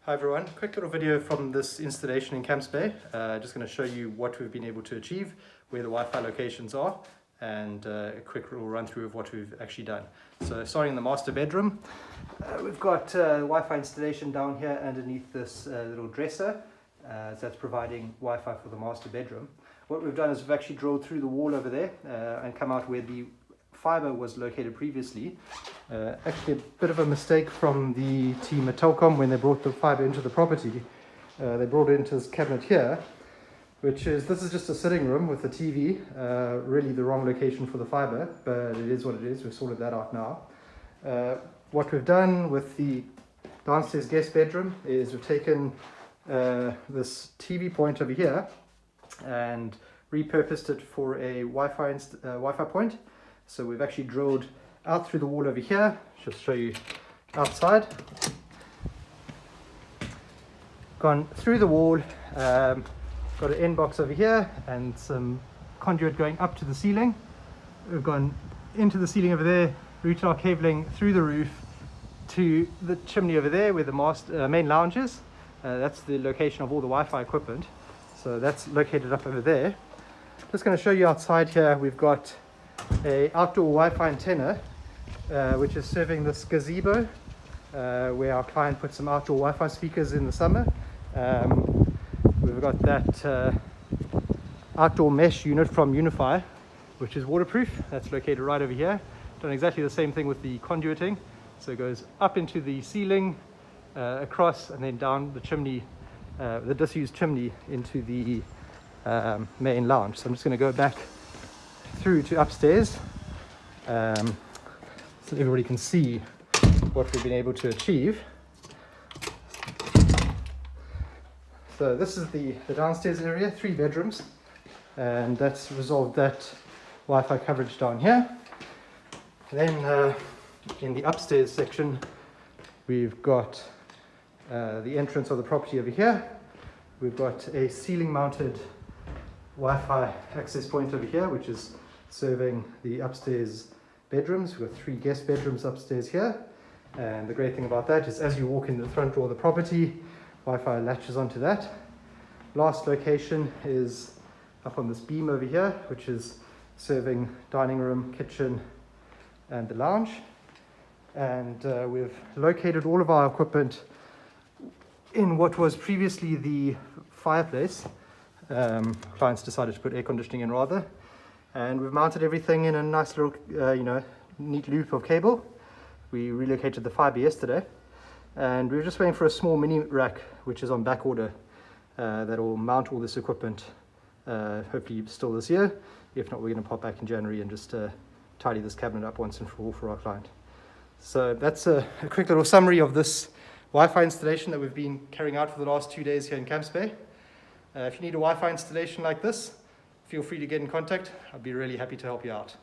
Hi everyone, quick little video from this installation in Camps Bay. Just going to show you what we've been able to achieve, where the Wi-Fi locations are, and a quick little run through of what we've actually done. So starting in the master bedroom, we've got Wi-Fi installation down here underneath this little dresser. So that's providing Wi-Fi for the master bedroom. What we've done is we've actually drilled through the wall over there and come out where the fiber was located previously. Actually a bit of a mistake from the team at Telkom when they brought the fiber into the property. They brought it into this cabinet here, this is just a sitting room with a TV, really the wrong location for the fiber, but it is what it is. We've sorted that out now. What we've done with the downstairs guest bedroom is we've taken this TV point over here and repurposed it for a Wi-Fi point. So we've actually drilled out through the wall over here. Just show you outside. Gone through the wall, got an end box over here and some conduit going up to the ceiling. We've gone into the ceiling over there, routed our cabling through the roof to the chimney over there where the main lounge is. That's the location of all the Wi-Fi equipment. So that's located up over there. Just going to show you outside here. We've got a outdoor Wi-Fi antenna which is serving this gazebo where our client puts some outdoor Wi-Fi speakers in the summer. We've got that outdoor mesh unit from UniFi, which is waterproof. That's located right over here. Done exactly the same thing with the conduiting. So it goes up into the ceiling, across, and then down the chimney, the disused chimney, into the main lounge. So I'm just going to go back through to upstairs so everybody can see what we've been able to achieve. So this is the downstairs area, 3 bedrooms, and that's resolved that Wi-Fi coverage down here. Then in the upstairs section we've got the entrance of the property over here. We've got a ceiling mounted Wi-Fi access point over here, which is serving the upstairs bedrooms. We've got 3 guest bedrooms upstairs here, and the great thing about that is as you walk in the front door of the property, Wi-Fi latches onto that. Last location is up on this beam over here, which is serving dining room, kitchen, and the lounge. And we've located all of our equipment in what was previously the fireplace. Clients decided to put air conditioning in rather, and we've mounted everything in a nice little neat loop of cable. We relocated the fiber yesterday, and we're just waiting for a small mini rack which is on back order that will mount all this equipment hopefully still this year. If not, we're going to pop back in January and just tidy this cabinet up once and for all for our client. So that's a quick little summary of this Wi-Fi installation that we've been carrying out for the last 2 days here in Camps Bay. If you need a Wi-Fi installation like this, feel free to get in contact. I'd be really happy to help you out.